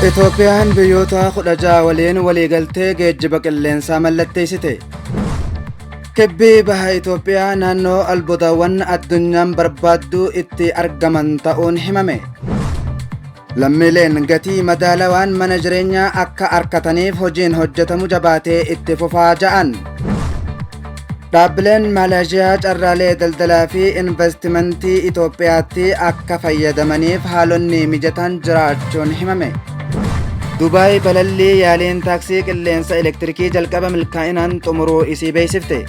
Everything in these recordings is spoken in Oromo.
Itoophiyaan biyyoota 16 waliin waliigaltee geejjiba qilleensaa mallatteessite. Kibbi baha Itoophiyaa naannoo albuudawwan addunyaan barbaaddu itti argaman ta'uun himame. Lammiileen gatii madaalawaan mana jireenyaa akka argataniif hojiin hojjetamu jabaatee itti fufaa ja'an. Dhaabbileen Maaleeshiyaa carraalee daldalaa fi investimentii Itoophiyaatti akka fayyadamaniif haalonni mijatan jiraachuun himame. Dubaay balallii yaaliin taaksii qilleensa elektirikii jalqaba milkaa'inaan xumuruu isii beeksifte.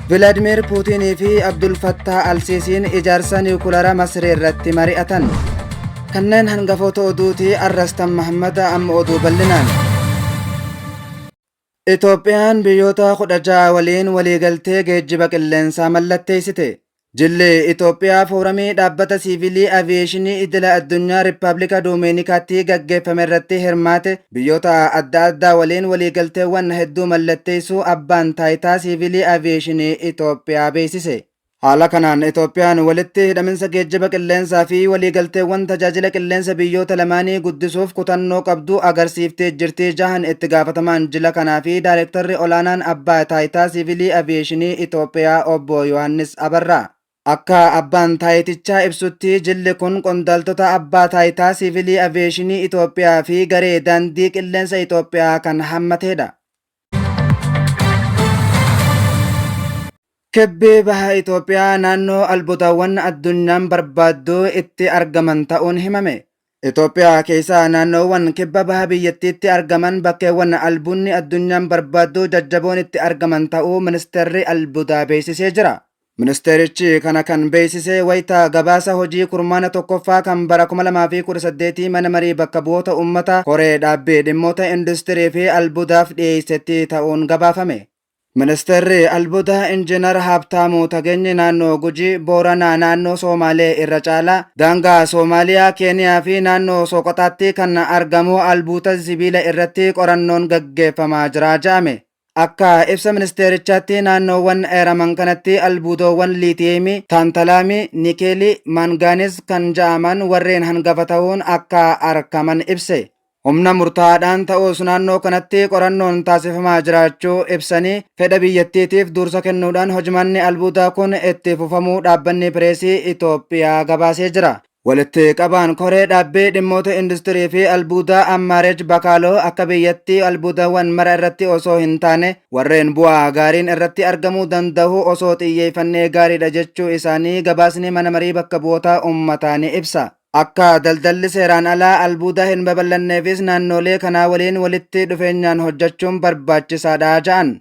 Vilaadimir Puutinii fi Abdul Fattah Alsiisiin ijaarsa niwukilaara Masrii irratti mari'atan. Kanneen hangafoota oduutii Arrastan Mahammad amma oduu bal'inaan. Itoophiyaan biyyoota 16 waliin waliigaltee geejjiba qilleensaa mallatteessite. Jilli Itoophiyaa fooramii dhaabbata siivilii aviyeeshinii idila addunyaa Rippaabilika Doomeenikaatti gaggeeffame irratti hirmaate biyyoota adda addaa waliin waliigalteewwan hedduu mallatteessuu abbaan taayitaa siivilii aviyeeshinii Itoophiyaa beeksise. Haala kanaan Itoophiyaan walitti hidhaminsa geejjiba qilleensaa fi waliigalteewwan tajaajila qilleensa biyyoota lamaanii guddisuuf kutannoo qabdu agarsiiftee jirti jahan itti gaafatamaan jila kanaa fi daayirektarri olaanaan abbaa taayitaa siivilii aviyeeshinii Itoophiyaa obbo Yohaannis Abarraa. Akka abbaan taayitichaa ibsutti jilli kun qondaaltota abbaa taayitaa siivilii aviyeeshinii Itoophiyaa fi garee daandii qilleensa Itoophiyaa kan hammatedha. Kibbi baha Itoophiyaa naannoo albuudawwan addunyaan barbaaddu itti argaman ta'uun himame. Itoophiyaa keessaa naannoowwan kibba baha biyyattiitti argaman bakkeewwan albuudni addunyaan barbaaddu jajjaboon itti argaman ta'uu ministeerri albuudaa beeksisee jira. Ministeerichi kana kan beeksise wayita gabaasa hojii kurmaana tokkoffaa kan bara 2018 mana marii bakka bu'oota ummata koree dhaabbii dhimmoota industirii fi albuudaaf dhiyeessetti ta'uun gabaafame. Ministeerri albuudaa Injiinar Haabtaamuu Tageenyi naannoo Gujii Booranaa naannoo Soomaalee irra caalaa daangaa Soomaaliyaa, Keeniyaa fi naannoo Soqotaatti kan argamu albuuda sibiila irratti qorannoon gaggeeffamaa jira jedhame. Akka ibsa ministeerichaatti naannoowwan eeraman kanatti albuudowwan liitiyeemii, taantalaamii, nikeelii, maangaanis kan ja'aman warreen hangafa ta'uun akka argaman ibse. Humna murtaa'aadhaan ta'us naannoo kanatti qorannoon taasifamaa jiraachuu ibsanii fedha biyyattiitiif dursa kennuudhaan hojimanni albuudaa kun itti fufamuu dhaabbanni pireesii Itoophiyaa gabaasee jira. Walitti qabaan koree dhaabbii dhimmoota industirii fi albuudaa Ammaarej Bakaaloo akka biyyattii albuudawwan mara irratti osoo hin taane warreen bu'aa gaariin irratti argamuu danda'u osoo xiyyeeffannee gaariidha jechuu isaanii gabaasni mana marii bakka bu'oota uummataa ni ibsa. Akka daldalli seeraan alaa albuudaa hin babal'anneefis naannolee kanaa waliin walitti dhufeenyaan hojjechuun barbaachisaadha jedhan.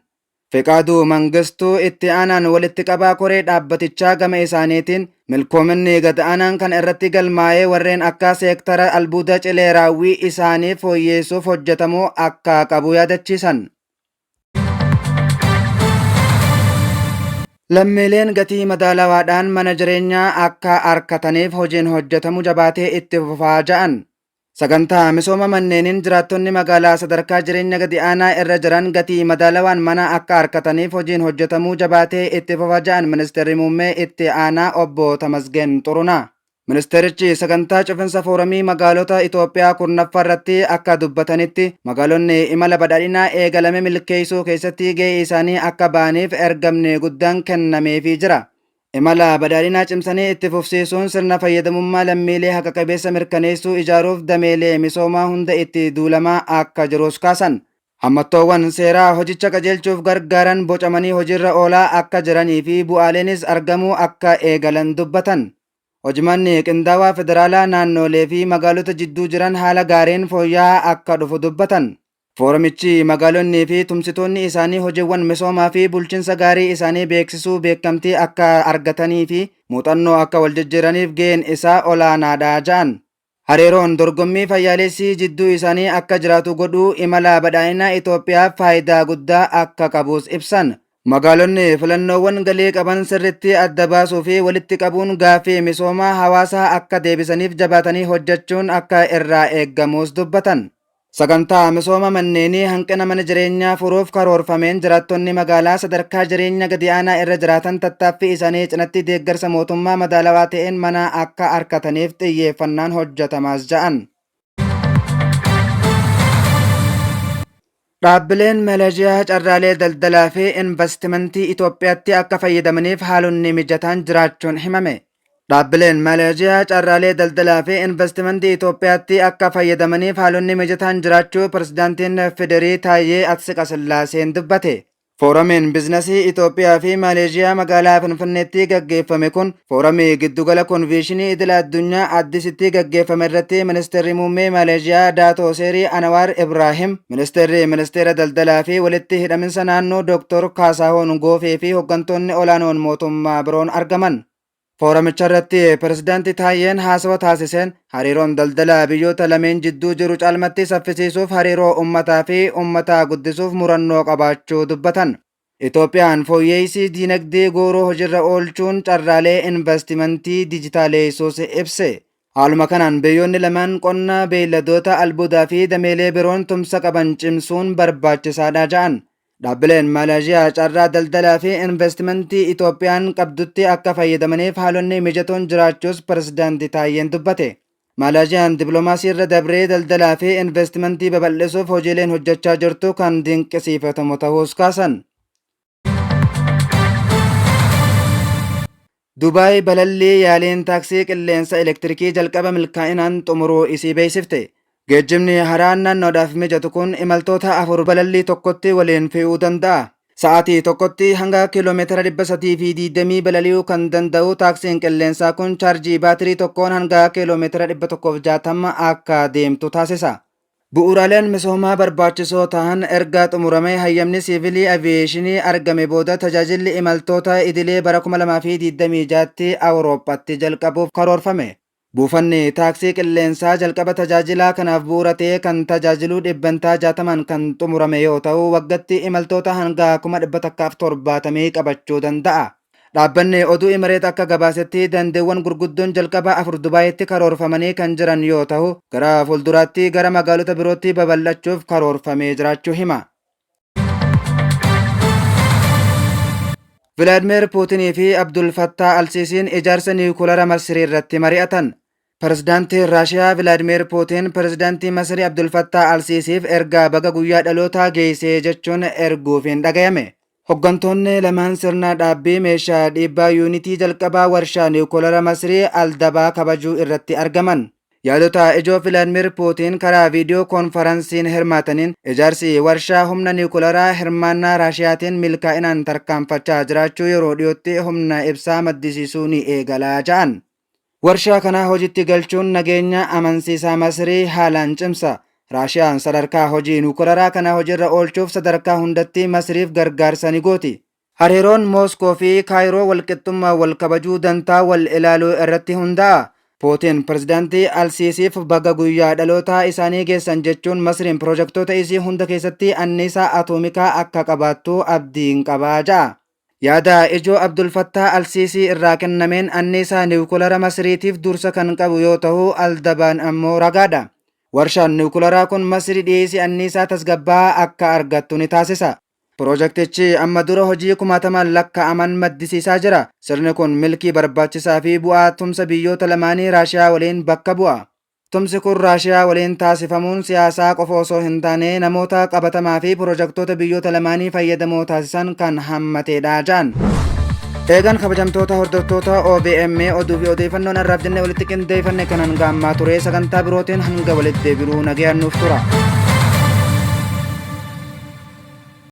Fiqaaduu Mangistuu itti aanaan walitti qabaa koree dhaabbatichaa gama isaaniitiin milkoominni gad aanaan kan irratti galmaa'ee warreen akka seektara albuuda cilee raawwii isaanii fooyyeessuuf hojjetamuu akka qabu yaadachiisan. Lammiileen gatii madaalawaadhaan mana jireenyaa akka argataniif hojiin hojjetamu jabaatee itti fufaa ja'an. Sagantaa misooma manneeniin jiraattonni magaalaa sadarkaa jireenya gadi aanaa irra jiran gatii madaalawaan mana akka argataniif hojiin hojjetamuu jabaatee itti fufaa ja'an ministeerri muummee itti aanaa obbo Tamasgeen Xurunaa. Ministeerichi sagantaa cufinsa fooramii magaalota Itoophiyaa kurnaffaa irratti akka dubbatanitti magaalonni imala badhaadhinaa eegalame milkeessuu keessatti gahee isaanii akka ba'aniif ergamni guddaan kennameefii jira. Imala badhaadhinaa cimsanii itti fufsiisuun sirna fayyadamummaa lammiilee haqa qabeessa mirkaneessuu ijaaruuf dameelee misoomaa hunda itti duulamaa akka jirus kaasan. Hammattoowwan seeraa hojicha qajeelchuuf gargaaran bocamanii hojiirra oolaa akka jiranii fi bu'aaleenis argamuu akka eegalan dubbatan. Hojimanni qindaawaa federaalaa naannolee fi magaalota jidduu jiran haala gaariin fooyya'aa akka dhufu dubbatan. Fooramichi magaalonni fi tumsitoonni isaanii hojiiwwan misoomaa fi bulchiinsa gaarii isaanii beeksisuu beekamtii akka argatanii fi muuxannoo akka wal jijjiiraniif gaheen isaa olaanaadha jedhan. Hariiroon dorgommii fayyaalessii jidduu isaanii akka jiraatu godhuu imala badhaadhinaa Itoophiyaaf faayidaa guddaa akka qabus ibsan. Magaalonni filannoowwan galii qaban sirriitti adda baasuu fi walitti qabuun gaaffii misoomaa hawaasaa akka deebisaniif jabaatanii hojjechuun akka irraa eeggamus dubbatan. Sagantaa misooma manneenii hanqina mana jireenyaa furuuf karoorfameen jiraattonni magaalaa sadarkaa jireenya gadi aanaa irra jiraatan tattaaffii isaanii cinatti deeggarsa mootummaa madaalawaa ta'een mana akka argataniif xiyyeeffannaan hojjetamaas ja'an. Dhaabbileen Maleeshiyaa carraalee daldalaa fi investimentii Itoophiyaatti akka fayyadamaniif haalonni mijataan jiraachuun himame. Dhaabbileen Maleeshiyaa carraalee daldalaa fi investimentii Itoophiyaatti akka fayyadamaniif haalonni mijataan jiraachuu pirezidaantiin Federii Taayyee Atsiqasillaaseen dubbate. Fooramiin biizinasii Itoophiyaa fi Maleeshiyaa magaalaa Finfinneetti gaggeeffame kun fooramii giddugala konveenshinii idila addunyaa addisitti gaggeeffame irratti ministeerri muummee Maleeshiyaa Daatoo Seerii Anwaar Ibraahim, ministeera daldalaa fi walitti hidhaminsa naannoo Dr. Kaasahoon Goofee fi hooggantoonni olaanoon mootummaa biroon argaman. Fooramicha irratti pirezidaantii Taayyeen haasawa taasiseen hariiroon daldalaa biyyoota lameen jidduu jiru caalmatti saffisiisuuf hariiroo ummataa fi ummataa guddisuuf murannoo qabaachuu dubbatan. Itoophiyaan fooyyeessii diinagdee gooroo hojiirra oolchuun carraalee investimentii dijitaaleessuus ibse. Haaluma kanaan biyyoonni lamaan qonna beeyladoota albuudaa fi dameelee biroon tumsa qaban cimsuun barbaachisaadha jedhan. Dhaabbileen Maleeshiyaa carraa daldalaa fi investimentii Itoophiyaan qabdutti akka fayyadamaniif haalonni mijatoon jiraachuus pirezidaantii Taayyeen dubbate. Maleeshiyaan dippiloomaasii irra dabree daldalaa fi investimentii babal'isuuf hojiileen hojjechaa jirtu kan dinqisiifatamu ta'uus kaasan. Dubaay balallii yaaliin taaksii qilleensa elektirikii jalqaba milkaa'inaan xumuruu isii beeksifte. Geejjibni haraan naannoodhaaf mijatu kun imaltoota 4 balallii tokkotti waliin fe'uu danda'a. Sa'aatii tokkotti hanga kiiloomeetira 320 balali'uu kan danda'u taaksiin qilleensaa kun chaarjii baatirii tokkoon hanga kiiloomeetira 160 akka deemtu taasisa. Bu'uuraaleen misoomaa barbaachisoo ta'an erga xumuramee hayyamni siivilii aviyeeshinii argame booda tajaajilli imaltoota idilee bara 2026tti Awurooppaatti jalqabuuf karoorfame. Buufanni taaksii qilleensaa jalqaba tajaajilaa kanaaf bu'uura ta'ee kan tajaajilu 160 kan xumurame yoo ta'u waggatti imaltoota hanga 170 qabachuu danda'a. Dhaabbanni oduu Imareet akka gabaasetti dandeewwan gurguddoon jalqaba 4 Dubaayitti karoorfamanii kan jiran yoo ta'u gara fuulduraatti gara magaalota birootti babal'achuuf karoorfamee jiraachuu hima. Vilaadimeer Puutinii fi Abdul Fattah Alsiisiin ijaarsa niwukilaara Masrii irratti mari'atan. Pirezidaantiin Raashiyaa Vilaadimeer Puutiin pirezidaantii Masrii Abdul Fattah Alsiisiif ergaa baga guyyaa dhalootaa geessee jechuun erguufiin dhagayame. Hooggantoonni lamaan sirna dhaabbii meeshaa dhiibbaa yuunitii jalqabaa warshaa niwukilaara Masrii Aldabaa kabajuu irratti argaman. Yaadota ijoo Vilaadimeer Puutiin karaa viidiyoo koonfaransiin hirmaataniin ijaarsi warshaa humna niwukilaraa hirmaannaa Raashiyaatiin milkaa'inaan tarkaanfachaa jiraachuu yeroo dhiyootti humna ibsaa maddisiisuu ni eegalaa ja'an. Warshaa kana hojiitti galchuun nageenya amansiisaa Masrii haalaan cimsa. Raashiyaan sadarkaa hojii niwukilaraa kana hojiirra oolchuuf sadarkaa hundatti Masriif gargaarsa ni gooti. Hariiroon Mooskoo fi Kaayiroo walqixxummaa wal kabajuu dantaa wal ilaaluu irratti hundaa'a. Puutiin pirezidaantii Alsiisiif baga guyyaa dhalootaa isaanii geessan jechuun Masriin pirojektoota isii hunda keessatti anniisaa atoomikaa akka qabaattu abdiin qabaa ja'a. Yaada ijoo Abdul Fattah Alsiisii irraa kennameen anniisaa niwukilaara Masriitiif dursa kan qabu yoo ta'u Aldabaan ammoo ragaadha. Warshaan niwukilaraa kun Masrii dhiyeessii anniisaa tasgabbaa'aa akka argattu ni taasisa. Pirojektichi amma dura hojii 10,000 lakkaa'aman maddisiisaa jira. Sirni kun milkii barbaachisaa fi bu'aa tumsa biyyoota lamaanii Raashiyaa waliin bakka bu'a. Tumsi kun Raashiyaa waliin taasifamuun siyaasaa qofa osoo hin taane namoota qabatamaa fi pirojektoota biyyoota lamaanii fayyadamoo taasisan kan hammateedha ja'an. Eegan kabajamtoota hordoftoota OBM oduu fi odeeffannoon har'aaf jennee walitti qindeeffanne kanan gaammaa ture sagantaa birootiin hanga walitti deebi'uu nagayaan nuuf tura.